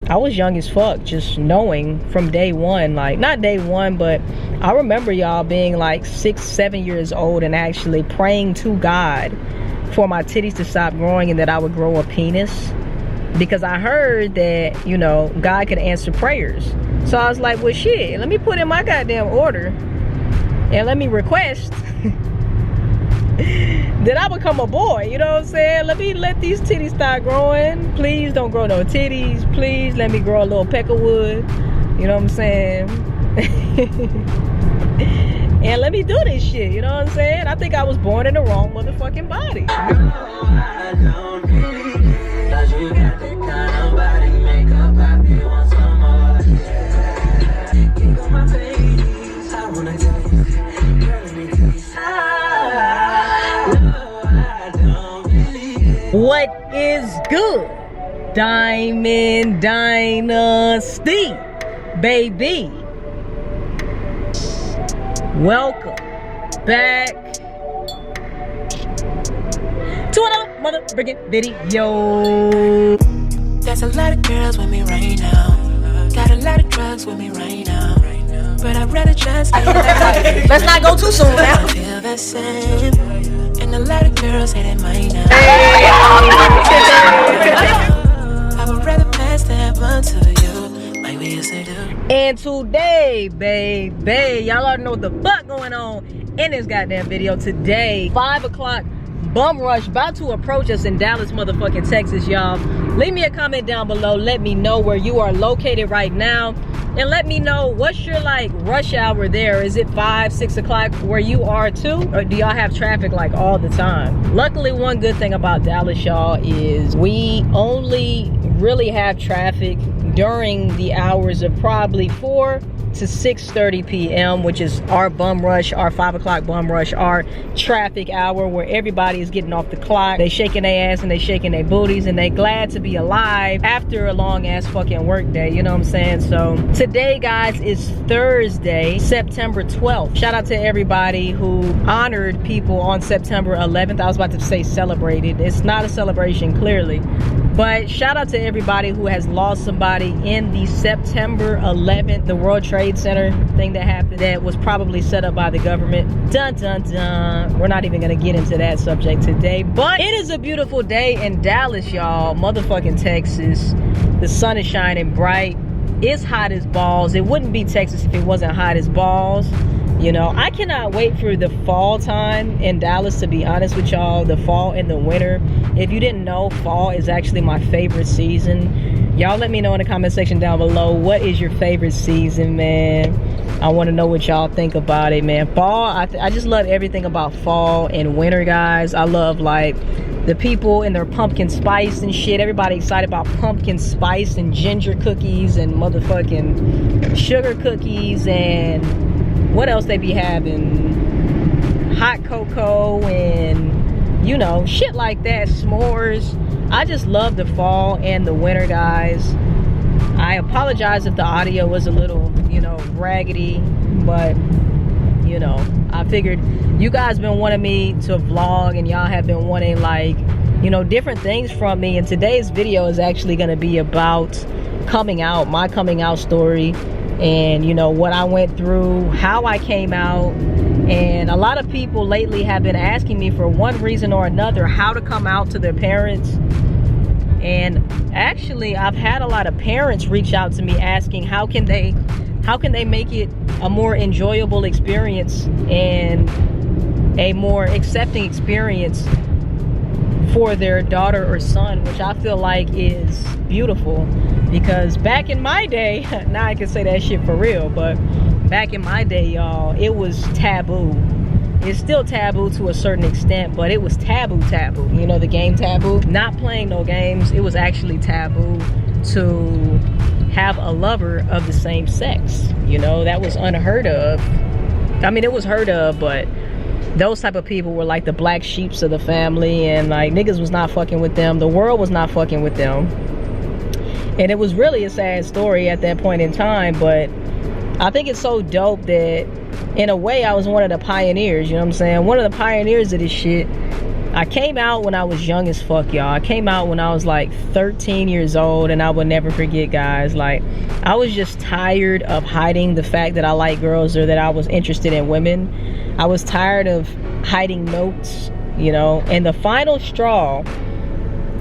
I was young as fuck, just knowing from day one, like, not day one, but I remember y'all being like 6, 7 years old and actually praying to God for my titties to stop growing and that I would grow a penis. Because I heard that, you know, God could answer prayers. So I was like, well, shit, let me put in my goddamn order and let me request that I become a boy, you know what I'm saying? Let these titties start growing. Please don't grow no titties. Please let me grow a little peckerwood. You know what I'm saying? And let me do this shit, you know what I'm saying? I think I was born in the wrong motherfucking body. No, I don't believe it, 'cause you got the kind of body, make up happy, want some more. Give up my face, I wanna taste, girl, let me taste. What is good? Diamond Dynasty, baby. Welcome back to another motherfucking video. There's a lot of girls with me right now. Got a lot of drugs with me right now. But I'd rather just let's not go too soon now. I feel the same. And a lot of girls hate it mine now. I would rather pass that one to you, like we used to do. And today, baby, y'all already know what the fuck going on in this goddamn video. Today, 5 o'clock bum rush about to approach us in Dallas, motherfucking Texas, y'all. Leave me a comment down below. Let me know where you are located right now. And let me know what's your like rush hour there. Is it 5, 6 o'clock where you are too? Or do y'all have traffic like all the time? Luckily, one good thing about Dallas, y'all, is we only really have traffic during the hours of probably 4 to 6:30 p.m. which is our bum rush, our 5 o'clock bum rush, our traffic hour where everybody is getting off the clock. They shaking their ass and they shaking their booties and they glad to be alive after a long ass fucking work day, you know what I'm saying? So today, guys, is Thursday, September 12th. Shout out to everybody who honored people on September 11th. I was about to say celebrated. It's not a celebration, clearly. But shout out to everybody who has lost somebody in the September 11th, the World Trade Center thing that happened that was probably set up by the government. Dun, dun, dun. We're not even going to get into that subject today. But it is a beautiful day in Dallas, y'all. Motherfucking Texas. The sun is shining bright. It's hot as balls. It wouldn't be Texas if it wasn't hot as balls. You know, I cannot wait for the fall time in Dallas, to be honest with y'all. The fall and the winter. If you didn't know, fall is actually my favorite season. Y'all let me know in the comment section down below, what is your favorite season, man? I want to know what y'all think about it, man. Fall, I just love everything about fall and winter, guys. I love, like, the people and their pumpkin spice and shit. Everybody excited about pumpkin spice and ginger cookies and motherfucking sugar cookies and what else they be having? Hot cocoa and, you know, shit like that. S'mores. I just love the fall and the winter, guys. I apologize if the audio was a little, you know, raggedy, but, you know, I figured you guys been wanting me to vlog and y'all have been wanting, like, you know, different things from me. And today's video is actually going to be about coming out, my coming out story. And, you know, what I went through, how I came out. And a lot of people lately have been asking me for one reason or another how to come out to their parents. And actually, I've had a lot of parents reach out to me asking how can they make it a more enjoyable experience and a more accepting experience for their daughter or son, which I feel like is beautiful. Because back in my day, now I can say that shit for real, but back in my day, y'all, it was taboo. It's still taboo to a certain extent, but it was taboo. You know, the game Taboo? Not playing no games. It was actually taboo to have a lover of the same sex. You know, that was unheard of. I mean, it was heard of, but those type of people were like the black sheeps of the family, and like niggas was not fucking with them. The world was not fucking with them. And it was really a sad story at that point in time, but I think it's so dope that in a way I was one of the pioneers, you know what I'm saying? One of the pioneers of this shit. I came out when I was young as fuck, y'all. I came out when I was like 13 years old, and I will never forget, guys. Like, I was just tired of hiding the fact that I like girls or that I was interested in women. I was tired of hiding notes, you know. And the final straw,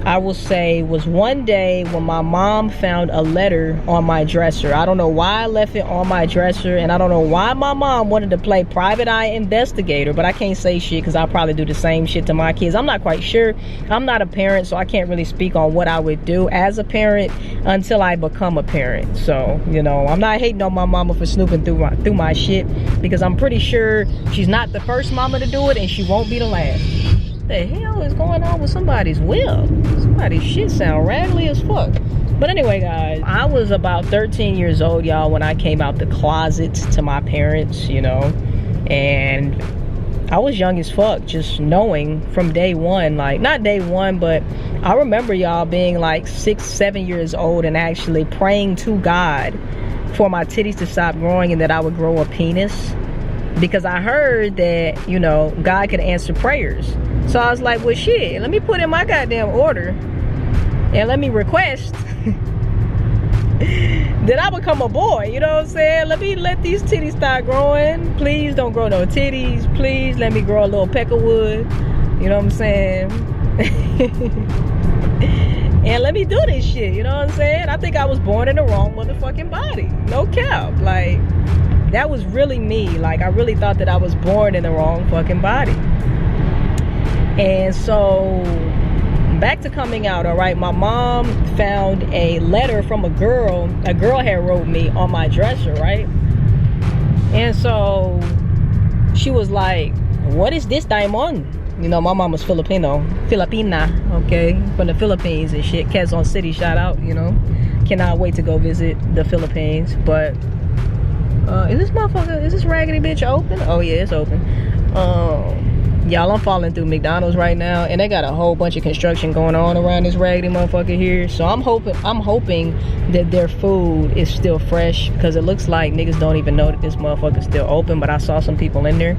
I will say, was one day when my mom found a letter on my dresser. I don't know why I left it on my dresser, and I don't know why my mom wanted to play private eye investigator, but I can't say shit because I'll probably do the same shit to my kids. I'm not quite sure. I'm not a parent, so I can't really speak on what I would do as a parent until I become a parent. So, you know, I'm not hating on my mama for snooping through my shit, because I'm pretty sure she's not the first mama to do it, and she won't be the last. The hell is going on with somebody's will? Somebody's shit sound raggedy as fuck. But anyway, guys, I was about 13 years old, y'all, when I came out the closet to my parents, you know. And I was young as fuck, just knowing from day one, like, not day one, but I remember, y'all, being like 6, 7 years old and actually praying to God for my titties to stop growing and that I would grow a penis, because I heard that, you know, God could answer prayers. So I was like, well, shit, let me put in my goddamn order and let me request that I become a boy, you know what I'm saying? Let me let these titties start growing. Please don't grow no titties. Please let me grow a little peckerwood, you know what I'm saying? And let me do this shit, you know what I'm saying? I think I was born in the wrong motherfucking body. No cap. Like, that was really me. Like, I really thought that I was born in the wrong fucking body. And so, back to coming out, all right? My mom found a letter from a girl. A girl had wrote me on my dresser, right? And so, she was like, what is this, Diamond? You know, my mom was Filipina, okay? From the Philippines and shit. Quezon City, shout out, you know? Cannot wait to go visit the Philippines. But, is this raggedy bitch open? Oh, yeah, it's open. Y'all, I'm falling through McDonald's right now, and they got a whole bunch of construction going on around this raggedy motherfucker here. So I'm hoping that their food is still fresh, because it looks like niggas don't even know that this motherfucker's still open. But I saw some people in there.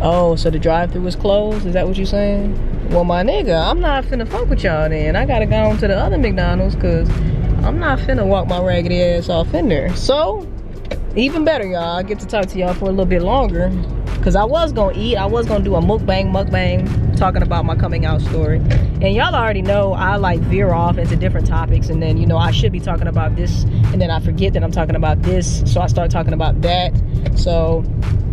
Oh, so the drive-thru is closed? Is that what you're saying? Well, my nigga, I'm not finna fuck with y'all then. I gotta go on to the other McDonald's, because I'm not finna walk my raggedy ass off in there. So, even better, y'all. I get to talk to y'all for a little bit longer, because I was gonna eat. I was gonna do a mukbang talking about my coming out story. And y'all already know I like veer off into different topics, and then, you know, I should be talking about this, and then I forget that I'm talking about this, so I start talking about that. So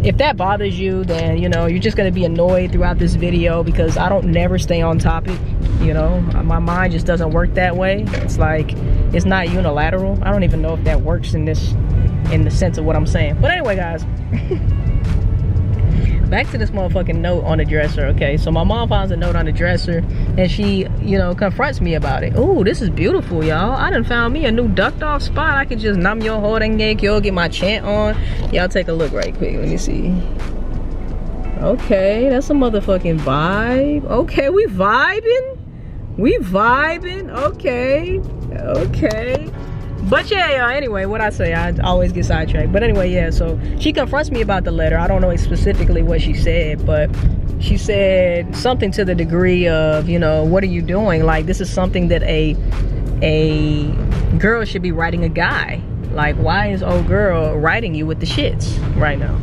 if that bothers you, then, you know, you're just gonna be annoyed throughout this video, because I don't never stay on topic. You know, my mind just doesn't work that way. It's like, it's not unilateral. I don't even know if that works in the sense of what I'm saying. But anyway, guys, back to this motherfucking note on the dresser. Okay, so my mom finds a note on the dresser, and she, you know, confronts me about it. Ooh, this is beautiful, y'all. I done found me a new ducked off spot. I can just nam yo horenge kyo, get my chant on. Y'all take a look right quick. Let me see. Okay, that's a motherfucking vibe. Okay, we vibing. Okay. But yeah, anyway, what I say, I always get sidetracked. But anyway, yeah, so she confronts me about the letter. I don't know specifically what she said, but she said something to the degree of, you know, what are you doing? Like, this is something that a girl should be writing a guy. Like, why is old girl writing you with the shits right now?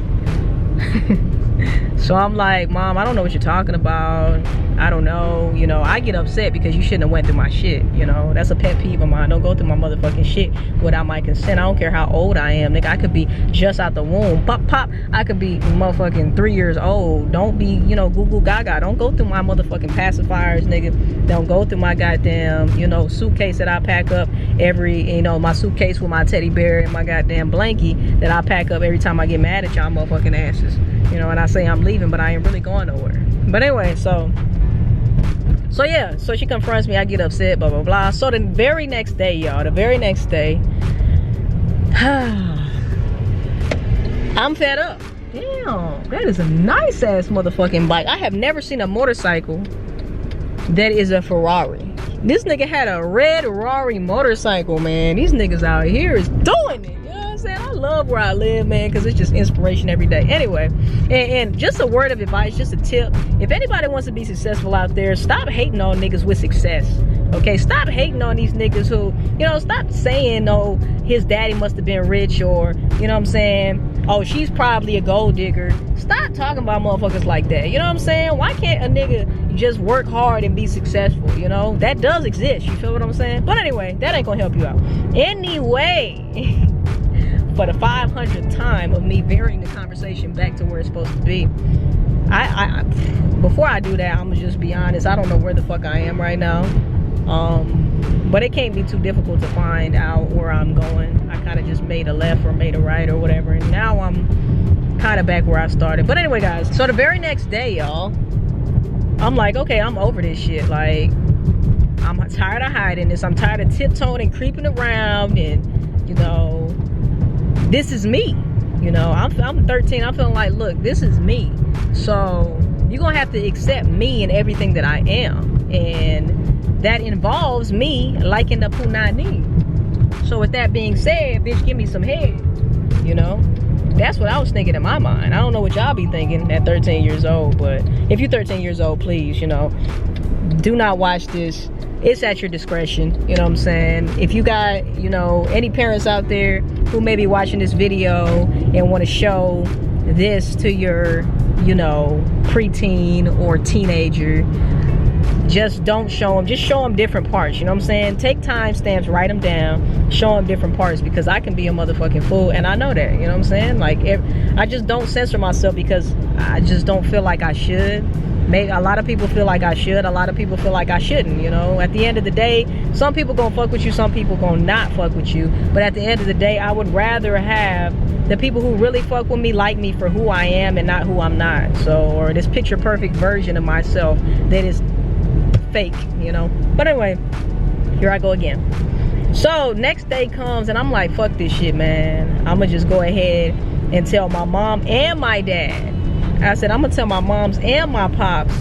So I'm like, Mom, I don't know what you're talking about. I don't know. You know, I get upset because you shouldn't have went through my shit. You know, that's a pet peeve of mine. Don't go through my motherfucking shit without my consent. I don't care how old I am, nigga. I could be just out the womb. Pop. I could be motherfucking 3 years old. Don't be, you know, goo goo gaga. Don't go through my motherfucking pacifiers, nigga. Don't go through my goddamn, you know, suitcase that I pack up every, you know, my suitcase with my teddy bear and my goddamn blankie that I pack up every time I get mad at y'all motherfucking asses. You know, and I say I'm leaving, but I ain't really going nowhere. But anyway, so yeah, so she confronts me, I get upset, blah, blah, blah. So the very next day, y'all, I'm fed up. Damn, that is a nice ass motherfucking bike. I have never seen a motorcycle that is a Ferrari. This nigga had a red Ferrari motorcycle, man. These niggas out here is doing it, you know what I'm saying? I love where I live, man, because it's just inspiration every day. Anyway, and just a word of advice, just a tip. If anybody wants to be successful out there, stop hating on niggas with success. Okay, stop hating on these niggas who, you know, stop saying, oh, his daddy must have been rich, or, you know what I'm saying, oh, she's probably a gold digger. Stop talking about motherfuckers like that. You know what I'm saying? Why can't a nigga just work hard and be successful? You know, that does exist. You feel what I'm saying? But anyway, that ain't gonna help you out. Anyway, for the 500th time of me varying the conversation back to where it's supposed to be, I before I do that, I'm gonna just be honest. I don't know where the fuck I am right now. But it can't be too difficult to find out where I'm going. I kind of just made a left or made a right or whatever, and now I'm kind of back where I started. But anyway, guys, so the very next day, y'all, I'm like, okay, I'm over this shit. Like, I'm tired of hiding this. I'm tired of tiptoeing and creeping around, and, you know, this is me. You know, I'm 13. I'm feeling like, look, this is me. So you're gonna have to accept me and everything that I am, and that involves me liking the punani. So with that being said, bitch, give me some head. You know, that's what I was thinking in my mind. I don't know what y'all be thinking at 13 years old, but if you're 13 years old, please, you know, do not watch this. It's at your discretion. You know what I'm saying? If you got, you know, any parents out there who may be watching this video and want to show this to your, you know, preteen or teenager, just don't show them. Just show them different parts. You know what I'm saying? Take timestamps, write them down, show them different parts, because I can be a motherfucking fool, and I know that. You know what I'm saying? Like, I just don't censor myself because I just don't feel like I should. Maybe a lot of people feel like I should. A lot of people feel like I shouldn't. You know, at the end of the day, some people gonna fuck with you, some people gonna not fuck with you. But at the end of the day, I would rather have the people who really fuck with me like me for who I am and not who I'm not. So, or this picture perfect version of myself that is fake, you know. But anyway, here I go again. So next day comes and I'm like, fuck this shit, man. I'm gonna just go ahead and tell my mom and my dad. I said, I'm gonna tell my moms and my pops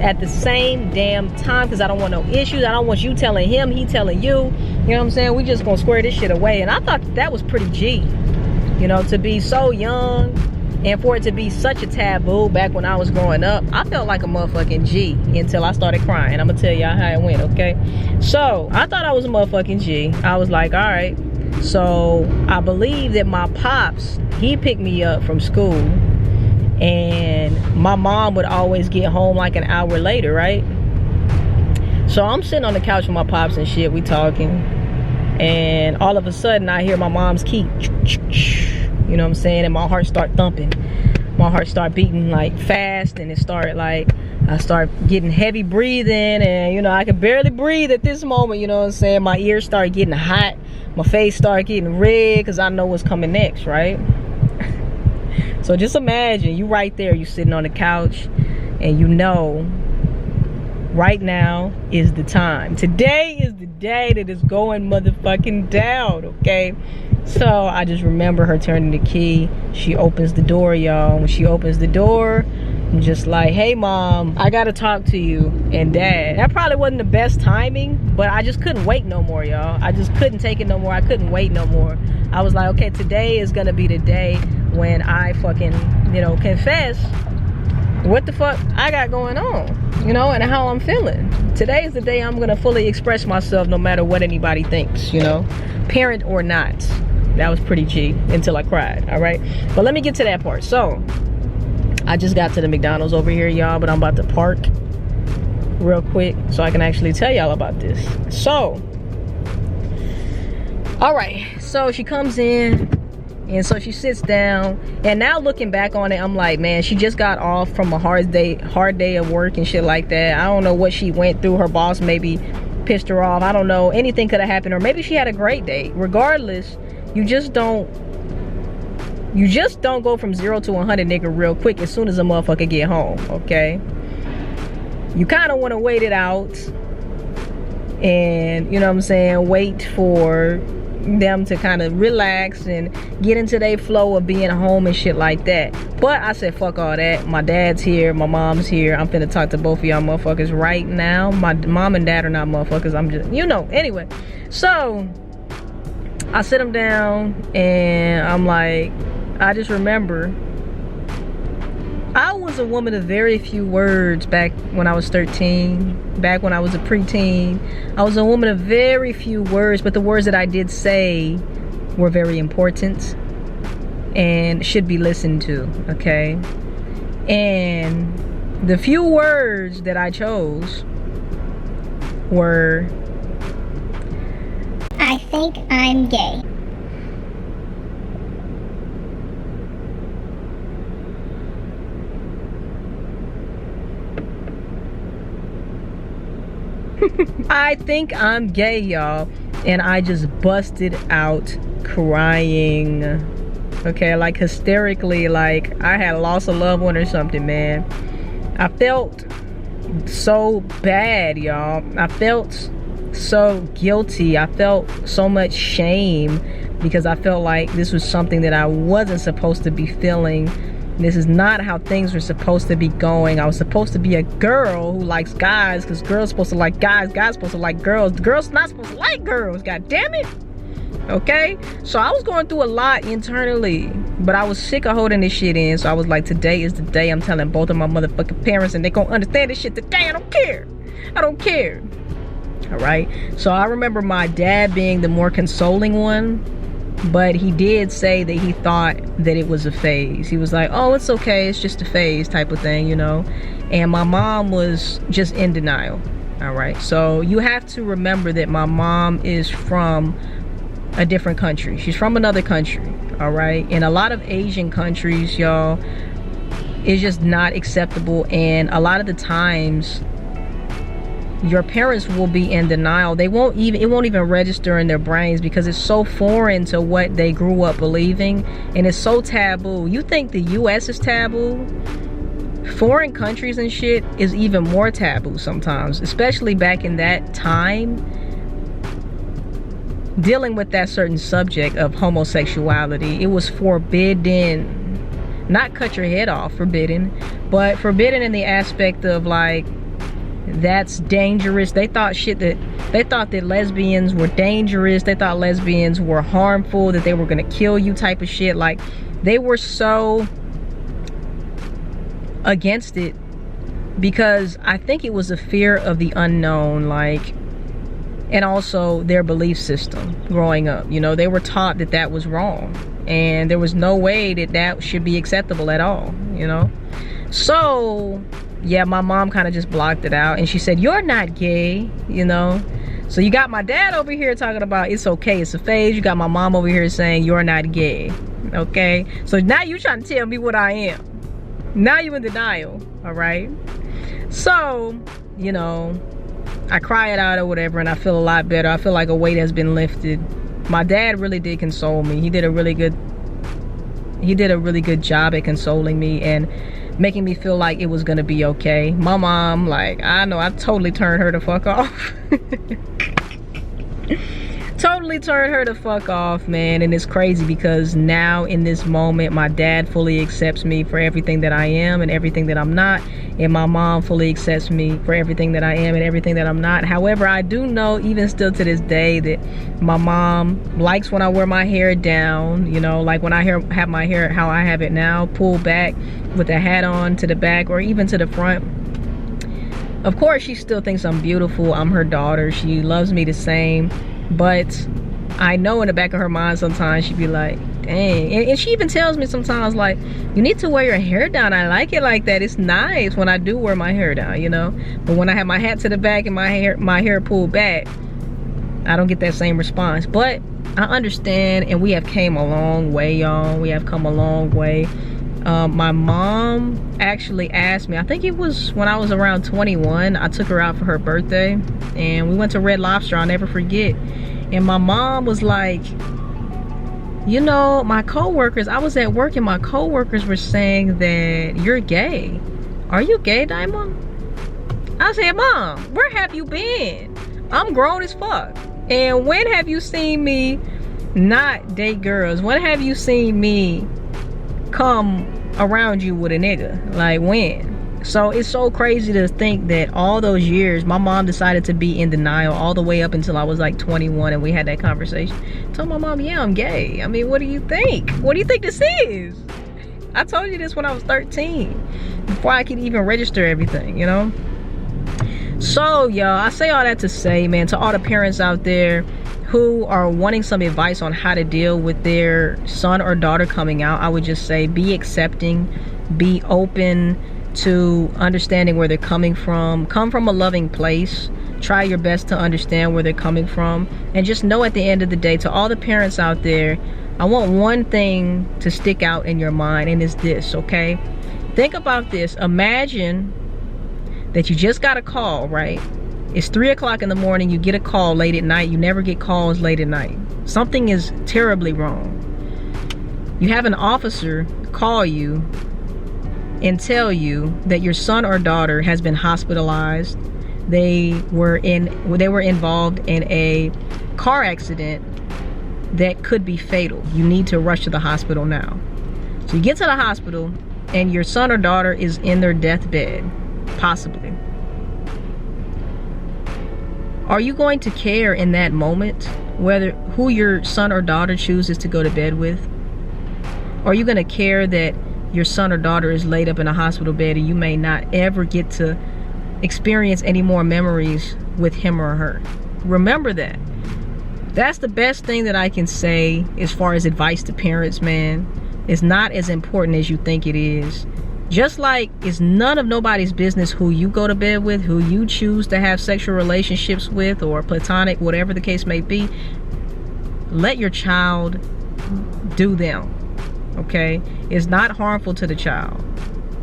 at the same damn time, because I don't want no issues. I don't want you telling him, he telling you. You know what I'm saying? We just gonna square this shit away. And I thought that was pretty G, you know, to be so young and for it to be such a taboo back when I was growing up. I felt like a motherfucking G until I started crying. I'm gonna tell y'all how it went, okay? So I thought I was a motherfucking G. I was like, all right. So I believe that my pops, he picked me up from school, and my mom would always get home like an hour later, right? So I'm sitting on the couch with my pops and shit, we talking, and all of a sudden I hear my mom's key. You know what I'm saying? And my heart start thumping. My heart start beating like fast, and it started like, I start getting heavy breathing, and you know, I could barely breathe at this moment. You know what I'm saying? My ears start getting hot. My face started getting red because I know what's coming next, right? So just imagine you right there, you sitting on the couch, and you know right now is the time. Today is the day that is going motherfucking down, okay? So I just remember her turning the key. She opens the door, y'all. When she opens the door, I'm just like, hey mom, I gotta talk to you. And dad, that probably wasn't the best timing, but I just couldn't wait no more, y'all. I just couldn't take it no more. I couldn't wait no more. I was like, okay, today is gonna be the day when I fucking, you know, confess what the fuck I got going on, you know, and how I'm feeling. Today is the day I'm gonna fully express myself, no matter what anybody thinks, you know, parent or not. That was pretty G until I cried, all right? But let me get to that part. So I just got to the McDonald's over here, y'all, but I'm about to park real quick so I can actually tell y'all about this. So, all right, so she comes in, and so she sits down, and now looking back on it, I'm like, man, she just got off from a hard day of work and shit like that. I don't know what she went through. Her boss maybe pissed her off. I don't know. Anything could have happened, or maybe she had a great day. Regardless, you just don't go from 0 to 100, nigga, real quick as soon as a motherfucker get home, okay? You kind of want to wait it out, and, you know what I'm saying, wait for them to kind of relax and get into their flow of being home and shit like that. But I said, fuck all that. My dad's here, my mom's here. I'm finna talk to both of y'all motherfuckers right now. My mom and dad are not motherfuckers. I'm just, you know, anyway. So I sit him down and I'm like, I just remember I was a woman of very few words back when I was 13, back when I was a preteen. I was a woman of very few words, but the words that I did say were very important and should be listened to, okay? And the few words that I chose were, I think I'm gay. I think I'm gay, y'all. And I just busted out crying. Okay, like hysterically, like I had lost a loved one or something, man. I felt so bad, y'all. I felt so guilty. I felt so much shame because I felt like this was something that I wasn't supposed to be feeling. This is not how things were supposed to be going. I was supposed to be a girl who likes guys, because girls supposed to like guys, guys supposed to like girls. The girls not supposed to like girls, god damn it. Okay, so I was going through a lot internally, but I was sick of holding this shit in. So I was like, today is the day I'm telling both of my motherfucking parents, and they gonna understand this shit today. I don't care. I don't care. All right, so I remember my dad being the more consoling one, but he did say that he thought that it was a phase. He was like, oh, it's okay, it's just a phase type of thing, you know. And my mom was just in denial. All right, so you have to remember that my mom is from a different country. She's from another country. All right, in a lot of Asian countries, y'all, it's just not acceptable. And a lot of the times your parents will be in denial. It won't even register in their brains because it's so foreign to what they grew up believing, and it's so taboo. You think the US is taboo? Foreign countries and shit is even more taboo sometimes, especially back in that time, dealing with that certain subject of homosexuality. It was forbidden. Not cut your head off, forbidden, but forbidden in the aspect of like, that's dangerous. They thought that lesbians were dangerous. They thought lesbians were harmful, that they were gonna kill you type of shit. Like, they were so against it because I think it was a fear of the unknown, like, and also their belief system growing up. You know, they were taught that that was wrong, and there was no way that that should be acceptable at all, you know. So yeah, my mom kind of just blocked it out, and she said, you're not gay, you know. So you got my dad over here talking about it's okay, it's a phase. You got my mom over here saying you're not gay. Okay, so now you trying to tell me what I am. Now you in denial. All right, so you know, I cry it out or whatever, and I feel a lot better. I feel like a weight has been lifted. My dad really did console me. He did a really good job at consoling me and making me feel like it was gonna be okay. My mom, like, I know I totally turned her the fuck off. Totally turned her the fuck off, man. And it's crazy because now in this moment, my dad fully accepts me for everything that I am and everything that I'm not, and my mom fully accepts me for everything that I am and everything that I'm not. However, I do know even still to this day that my mom likes when I wear my hair down, you know, like when I have my hair how I have it now, pulled back with a hat on to the back or even to the front. Of course, she still thinks I'm beautiful. I'm her daughter. She loves me the same. But I know in the back of her mind sometimes she'd be like, dang. And she even tells me sometimes, like, you need to wear your hair down. I like it like that. It's nice when I do wear my hair down, you know. But when I have my hat to the back and my hair pulled back, I don't get that same response. But I understand, and we have came a long way, y'all. We have come a long way. My mom actually asked me, I think it was when I was around 21, I took her out for her birthday and we went to Red Lobster, I'll never forget. And my mom was like, you know, my coworkers, I was at work and my coworkers were saying that you're gay. Are you gay, Diamond? I said, Mom, where have you been? I'm grown as fuck. And when have you seen me not date girls? When have you seen me come around you with a nigga? Like, when? So it's so crazy to think that all those years, my mom decided to be in denial all the way up until I was like 21, and we had that conversation. I told my mom, yeah, I'm gay. I mean, what do you think? What do you think this is? I told you this when I was 13, before I could even register everything, you know? So, y'all, I say all that to say, man, to all the parents out there who are wanting some advice on how to deal with their son or daughter coming out, I would just say be accepting, be open to understanding where they're coming from. Come from a loving place. Try your best to understand where they're coming from. And just know at the end of the day, to all the parents out there, I want one thing to stick out in your mind, and it's this, okay? Think about this. Imagine that you just got a call, right? It's 3 o'clock in the morning, you get a call late at night. You never get calls late at night. Something is terribly wrong. You have an officer call you and tell you that your son or daughter has been hospitalized. They were involved in a car accident that could be fatal. You need to rush to the hospital now. So you get to the hospital and your son or daughter is in their deathbed, possibly. Are you going to care in that moment who your son or daughter chooses to go to bed with? Or are you going to care that your son or daughter is laid up in a hospital bed and you may not ever get to experience any more memories with him or her? Remember that. That's the best thing that I can say as far as advice to parents, man. It's not as important as you think it is. Just like it's none of nobody's business who you go to bed with, who you choose to have sexual relationships with, or platonic, whatever the case may be. Let your child do them, okay? It's not harmful to the child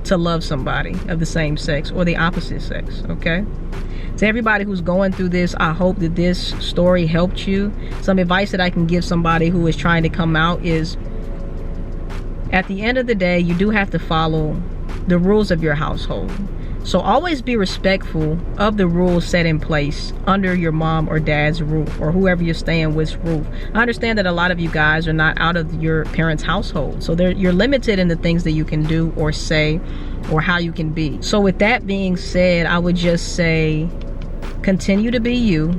to love somebody of the same sex or the opposite sex, okay? To everybody who's going through this, I hope that this story helped you. Some advice that I can give somebody who is trying to come out is, at the end of the day, you do have to follow the rules of your household. So always be respectful of the rules set in place under your mom or dad's roof, or whoever you're staying with's roof. I understand that a lot of you guys are not out of your parents' household, so you're limited in the things that you can do or say or how you can be. So with that being said, I would just say continue to be you,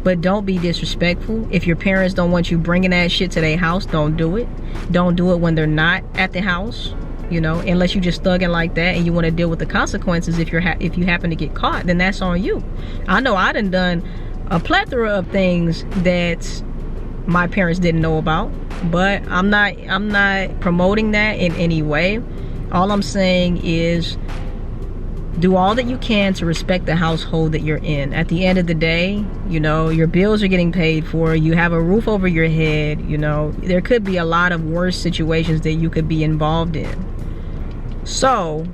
but don't be disrespectful. If your parents don't want you bringing that shit to their house, don't do it. Don't do it when they're not at the house, you know, unless you just thugging like that and you want to deal with the consequences. If you happen to get caught, then that's on you. I know I done a plethora of things that my parents didn't know about, but I'm not promoting that in any way. All I'm saying is do all that you can to respect the household that you're in. At the end of the day, you know, your bills are getting paid for. You have a roof over your head. You know, there could be a lot of worse situations that you could be involved in. So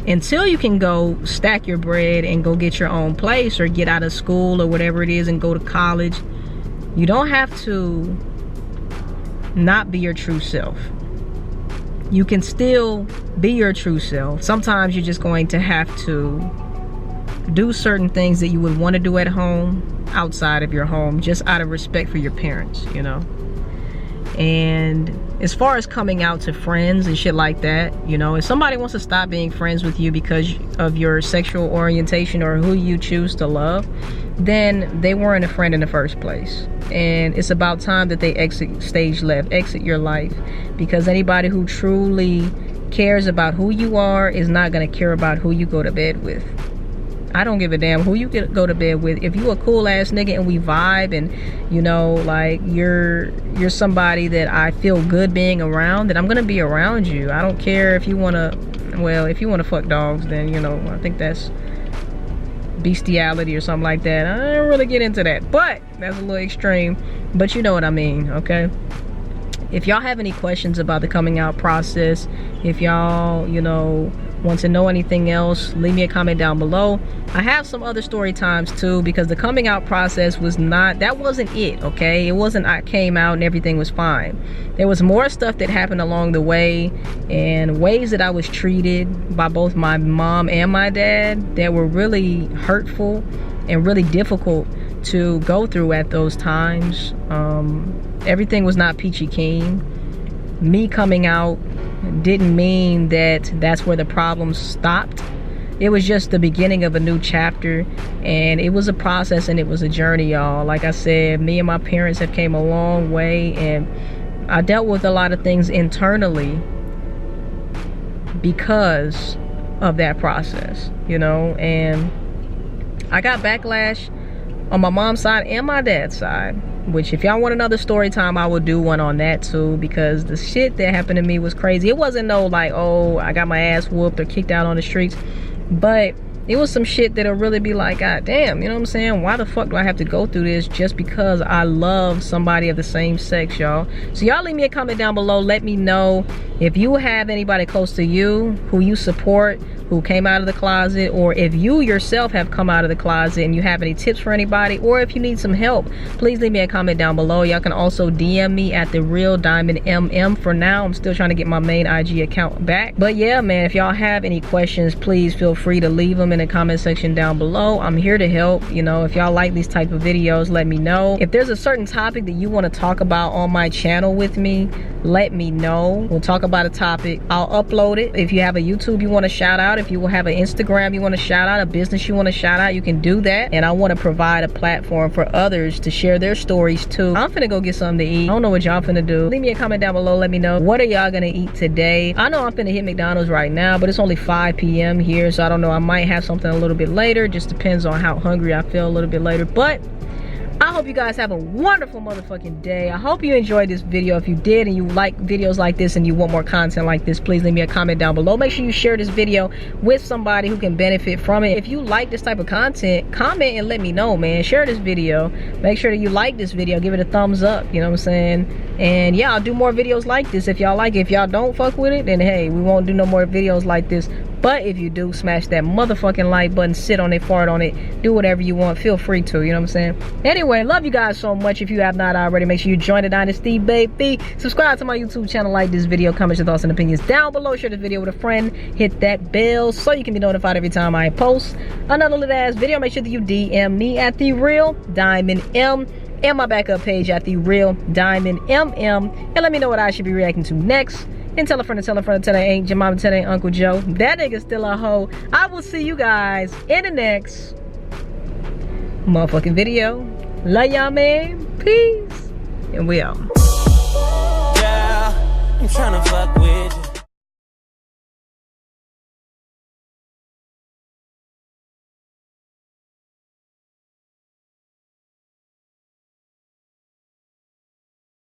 until you can go stack your bread and go get your own place or get out of school or whatever it is and go to college, you don't have to not be your true self. You can still be your true self. Sometimes you're just going to have to do certain things that you would want to do at home outside of your home, just out of respect for your parents, you know. And as far as coming out to friends and shit like that, you know, if somebody wants to stop being friends with you because of your sexual orientation or who you choose to love, then they weren't a friend in the first place. And it's about time that they exit stage left, exit your life, because anybody who truly cares about who you are is not going to care about who you go to bed with. I don't give a damn who you go to bed with. If you a cool ass nigga and we vibe and, you know, like you're somebody that I feel good being around, then I'm gonna be around you. I don't care if you wanna, well, if you wanna fuck dogs, then, you know, I think that's bestiality or something like that. I don't really get into that, but that's a little extreme, but you know what I mean, okay? If y'all have any questions about the coming out process, if y'all, you know, want to know anything else, leave me a comment down below. I have some other story times too, because the coming out process was not, that wasn't it, okay? It wasn't I came out and everything was fine. There was more stuff that happened along the way, and ways that I was treated by both my mom and my dad that were really hurtful and really difficult to go through at those times. Everything was not peachy keen. Me coming out didn't mean that that's where the problem stopped. it was just the beginning of a new chapter, and it was a process and it was a journey, y'all. Like I said, me and my parents have came a long way, and I dealt with a lot of things internally because of that process, you know. And I got backlash on my mom's side and my dad's side, which if y'all want another story time, I will do one on that too, because the shit that happened to me was crazy. It wasn't no like, oh, I got my ass whooped or kicked out on the streets, but it was some shit that'll really be like, god damn, you know what I'm saying? Why the fuck do I have to go through this just because I love somebody of the same sex, y'all? So y'all leave me a comment down below. Let me know if you have anybody close to you who you support, who came out of the closet, or if you yourself have come out of the closet and you have any tips for anybody, or if you need some help, please leave me a comment down below. Y'all can also DM me at TheRealDiamondMM. For now, I'm still trying to get my main IG account back. But yeah, man, if y'all have any questions, please feel free to leave them in the comment section down below. I'm here to help. You know, if y'all like these type of videos, let me know. If there's a certain topic that you want to talk about on my channel with me, let me know. We'll talk about a topic. I'll upload it. If you have a YouTube you want to shout out, if you will have an Instagram you want to shout out, a business you want to shout out, you can do that. And I want to provide a platform for others to share their stories too. I'm finna go get something to eat. I don't know what y'all finna do. Leave me a comment down below. Let me know, what are y'all gonna eat today? I know I'm finna hit McDonald's right now, but it's only 5 p.m. here, so I don't know. I might have something a little bit later. Just depends on how hungry I feel a little bit later. But I hope you guys have a wonderful motherfucking day. I hope you enjoyed this video. If you did and you like videos like this and you want more content like this, please leave me a comment down below. Make sure you share this video with somebody who can benefit from it. If you like this type of content, comment and let me know, man. Share this video. Make sure that you like this video. Give it a thumbs up, you know what I'm saying? And yeah, I'll do more videos like this if y'all like it. If y'all don't fuck with it, then hey, we won't do no more videos like this. But if you do, smash that motherfucking like button, sit on it, fart on it, do whatever you want. Feel free to, you know what I'm saying? Anyway, love you guys so much. If you have not already, make sure you join the Dynasty, baby. Subscribe to my YouTube channel, like this video, comment your thoughts and opinions down below. Share this video with a friend. Hit that bell so you can be notified every time I post another little ass video. Make sure that you DM me at TheRealDiamondM and my backup page at TheRealDiamondMM. And let me know what I should be reacting to next. And tell a friend to tell a friend to tell her ain't your mama, tell her ain't Uncle Joe. That nigga's still a hoe. I will see you guys in the next motherfucking video. Love y'all, man. Peace. And we out. Yeah, I'm tryna fuck with you.